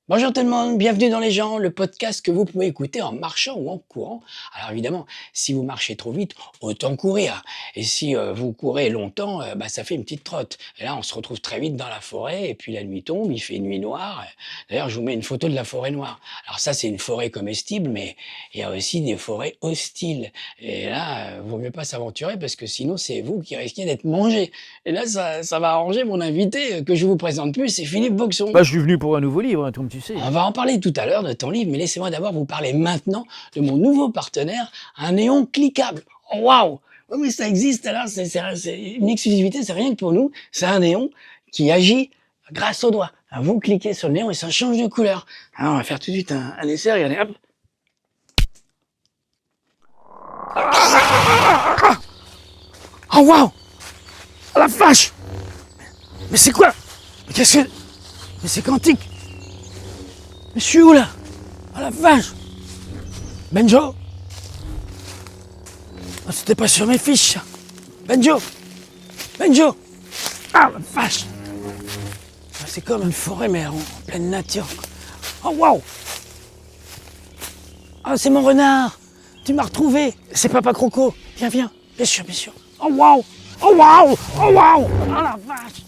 Bonjour tout le monde, bienvenue dans Les gens, le podcast que vous pouvez écouter en marchant ou en courant. Alors évidemment, si vous marchez trop vite, autant courir. Et si vous courez longtemps, ça fait une petite trotte. Et là, on se retrouve très vite dans la forêt, et puis la nuit tombe, il fait nuit noire. D'ailleurs, je vous mets une photo de la forêt noire. Alors ça, c'est une forêt comestible, mais il y a aussi des forêts hostiles. Et là, vaut mieux pas s'aventurer, parce que sinon, c'est vous qui risquez d'être mangé. Et là, ça va arranger mon invité, que je vous présente plus, c'est Philippe Boxon. Je suis venu pour un nouveau livre, comme tu sais. On va en parler tout à l'heure de ton livre, mais laissez-moi d'abord vous parler maintenant de mon nouveau partenaire, un néon cliquable. Oh, waouh! Oui, mais ça existe, alors c'est une exclusivité, c'est rien que pour nous. C'est un néon qui agit grâce au doigt. Alors, vous cliquez sur le néon et ça change de couleur. Alors, on va faire tout de suite un essai, regardez, hop. Oh, waouh! Oh la vache! Mais c'est quoi? Qu'est-ce que... Mais c'est quantique! Mais je suis où là? Oh la vache! Benjo? Oh, c'était pas sur mes fiches. Benjo! Benjo! Ah la vache! C'est comme une forêt mais en pleine nature. Oh waouh! Oh c'est mon renard! Tu m'as retrouvé! C'est Papa Croco! Viens, viens! Bien sûr, bien sûr! Oh waouh! Oh waouh! Oh waouh! Oh la vache!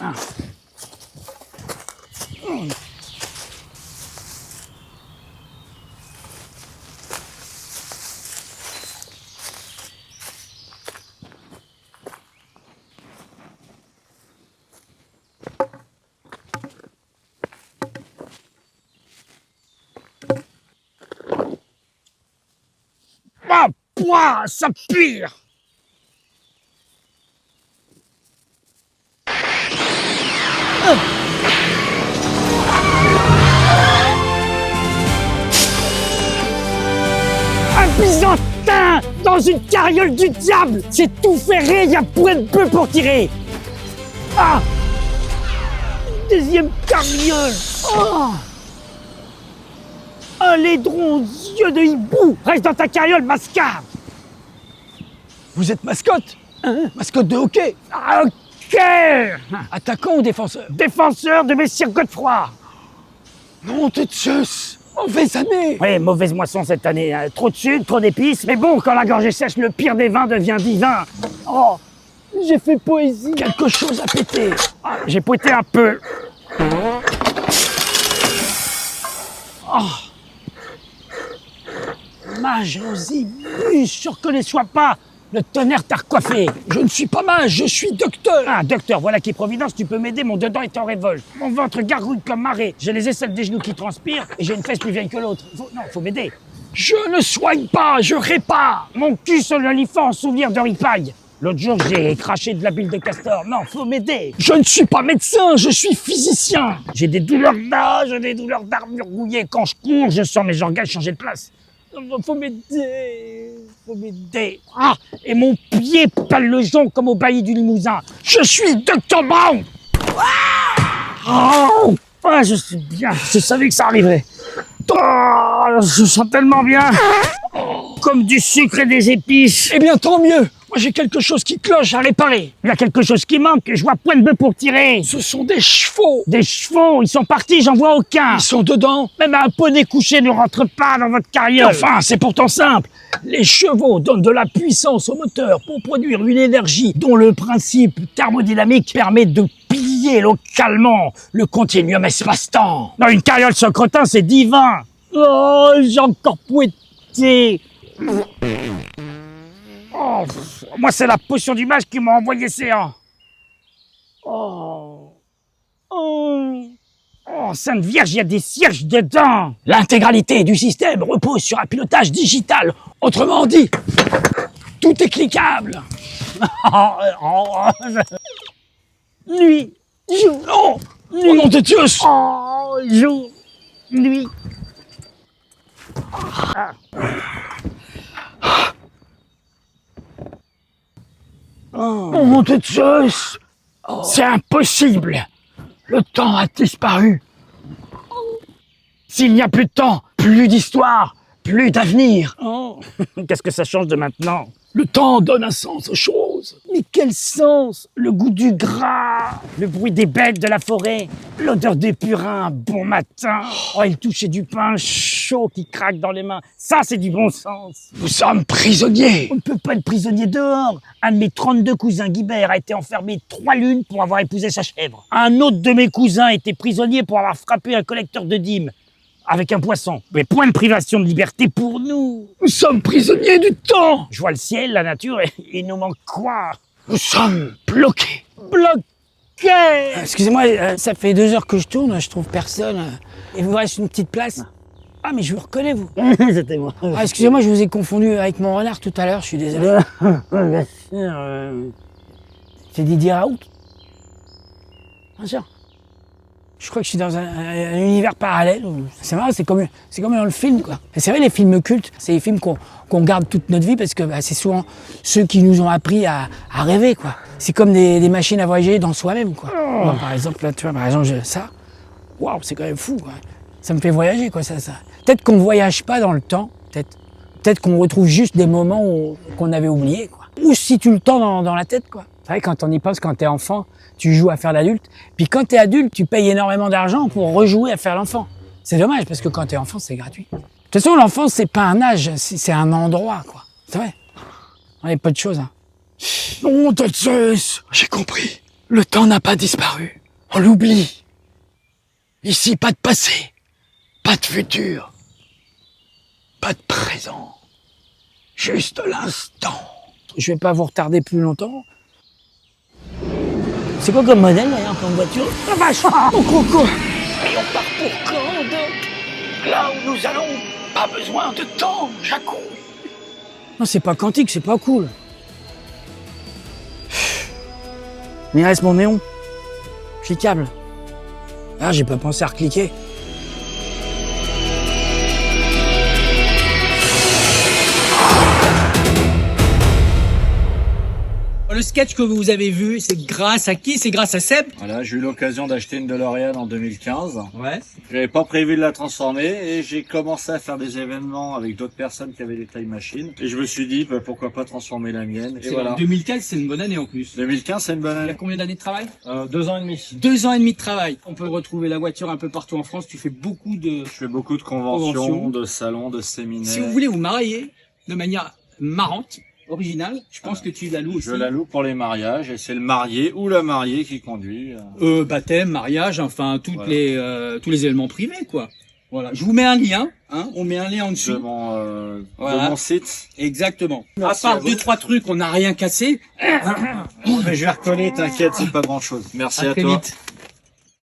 Ah. Ah, pouah, ça pire! Un byzantin dans une carriole du diable! C'est tout ferré, y a point de peu pour tirer! Ah! Deuxième carriole! Oh! Un laidron aux yeux de hibou! Reste dans ta carriole, mascarde! Vous êtes mascotte? Hein? Mascotte de hockey? Ah, ok! Attaquant ou défenseur? Défenseur de mes cirques de froid! Non, t'es de Zeus! Mauvaise année! Oui, mauvaise moisson cette année. Hein. Trop de sucre, trop d'épices. Mais bon, quand la gorge est sèche, le pire des vins devient divin. Oh, j'ai fait poésie. Quelque chose à péter. Ah, j'ai poété un peu. Oh. Mage aux ibus, sûr que ne sois pas. Le tonnerre t'a recoiffé. Je ne suis pas mage, je suis docteur. Ah, docteur, voilà qui est providence, tu peux m'aider, mon dedans est en révolte. Mon ventre gargouille comme marée. J'ai les aisselles des genoux qui transpirent et j'ai une fesse plus vieille que l'autre. Faut m'aider. Je ne soigne pas, je répare. Mon cul sur l'olifant en souvenir de ripaille. L'autre jour, j'ai craché de la bile de castor. Non, faut m'aider. Je ne suis pas médecin, je suis physicien. J'ai des douleurs d'âge, des douleurs d'armure rouillée. Quand je cours, je sens mes organes changer de place. Faut m'aider. Faut m'aider. Ah, et mon pied pèle le jonc comme au bailli du Limousin. Je suis Dr Brown. Oh, ah, je suis bien. Je savais que ça arriverait. Oh, je sens tellement bien. Comme du sucre et des épices. Eh bien, tant mieux. Moi, j'ai quelque chose qui cloche à réparer. Il y a quelque chose qui manque et je vois point de bœuf pour tirer. Ce sont des chevaux. Des chevaux, ils sont partis, j'en vois aucun. Ils sont dedans. Même un poney couché ne rentre pas dans votre carriole. Enfin, c'est pourtant simple. Les chevaux donnent de la puissance au moteur pour produire une énergie dont le principe thermodynamique permet de piller localement le continuum espace-temps. Dans une carriole sans crottin, c'est divin. Oh, j'ai encore poété. Oh, moi, c'est la potion du mage qui m'a envoyé séant. Oh. Oh. Oh, Sainte Vierge, il y a des cierges dedans. L'intégralité du système repose sur un pilotage digital. Autrement dit, tout est cliquable. Nuit, jour. Non, nuit. Oh nom de Dieu. Oh, jour, nuit. Oh mon Dieu de Zeus! Oh. C'est impossible! Le temps a disparu! S'il n'y a plus de temps, plus d'histoire, plus d'avenir! Oh. Qu'est-ce que ça change de maintenant? Le temps donne un sens aux choses! chose. Mais quel sens? Le goût du gras, le bruit des bêtes de la forêt, l'odeur des purins, bon matin. Oh, il touchait du pain chaud qui craque dans les mains. Ça, c'est du bon sens. Nous sommes prisonniers. On ne peut pas être prisonnier dehors. Un de mes 32 cousins Guibert a été enfermé 3 lunes pour avoir épousé sa chèvre. Un autre de mes cousins était prisonnier pour avoir frappé un collecteur de dîmes avec un poisson. Mais point de privation de liberté pour nous. Nous sommes prisonniers du temps. Je vois le ciel, la nature, et il nous manque quoi? Nous sommes bloqués. Bloqués. Excusez-moi, ça fait 2 heures que je tourne, je trouve personne. Il vous reste une petite place? Ah, mais je vous reconnais, vous. C'était moi. Ah, excusez-moi, je vous ai confondu avec mon renard tout à l'heure, je suis désolé. Bien sûr. C'est Didier Raoult? Bien sûr. Je crois que je suis dans un univers parallèle. C'est marrant, c'est comme dans le film, quoi. Et c'est vrai, les films cultes, c'est les films qu'on garde toute notre vie parce que c'est souvent ceux qui nous ont appris à rêver, quoi. C'est comme des machines à voyager dans soi-même, quoi. Moi, par exemple, là, tu vois, ça, waouh, c'est quand même fou, quoi. Ça me fait voyager, quoi, ça. Peut-être qu'on ne voyage pas dans le temps, peut-être qu'on retrouve juste des moments qu'on avait oubliés, quoi. Ou si tu le temps dans la tête, quoi. C'est vrai, quand on y pense, quand t'es enfant, tu joues à faire l'adulte. Puis quand t'es adulte, tu payes énormément d'argent pour rejouer à faire l'enfant. C'est dommage, parce que quand t'es enfant, c'est gratuit. De toute façon, l'enfance, c'est pas un âge, c'est un endroit, quoi. C'est vrai. On est pas de choses, hein. Nom de Zeus. J'ai compris. Le temps n'a pas disparu. On l'oublie. Ici, pas de passé. Pas de futur. Pas de présent. Juste l'instant. Je vais pas vous retarder plus longtemps. C'est quoi comme modèle, d'ailleurs, comme voiture? La vache. Mon coco. Et on part pour quand, donc? Là où nous allons, pas besoin de temps, Jaco. Non, c'est pas quantique, c'est pas cool. Mais il reste mon néon. Cliquable. Ah, j'ai pas pensé à recliquer. Le sketch que vous avez vu, c'est grâce à qui? C'est grâce à Seb? Voilà, j'ai eu l'occasion d'acheter une DeLorean en 2015. Ouais. J'avais pas prévu de la transformer et j'ai commencé à faire des événements avec d'autres personnes qui avaient des time machines. Et je me suis dit, pourquoi pas transformer la mienne. Et voilà. 2015, c'est une bonne année en plus. 2015, c'est une bonne Il y a année. combien d'années de travail? 2 ans et demi. 2 ans et demi de travail. On peut retrouver la voiture un peu partout en France. Tu fais beaucoup de... Je fais beaucoup de conventions, de salons, de séminaires. Si vous voulez vous marier de manière marrante, originale, je pense que tu la loues aussi. Je la loue pour les mariages et c'est le marié ou la mariée qui conduit. Baptême, mariage, enfin Voilà. tous les éléments privés, quoi. Voilà. Je vous mets un lien, hein. On met un lien en De dessous. de mon site. Exactement. Merci à part à vous. 2-3 trucs, on n'a rien cassé. Mais je vais recoller, t'inquiète, c'est pas grand chose. Merci à très toi. vite.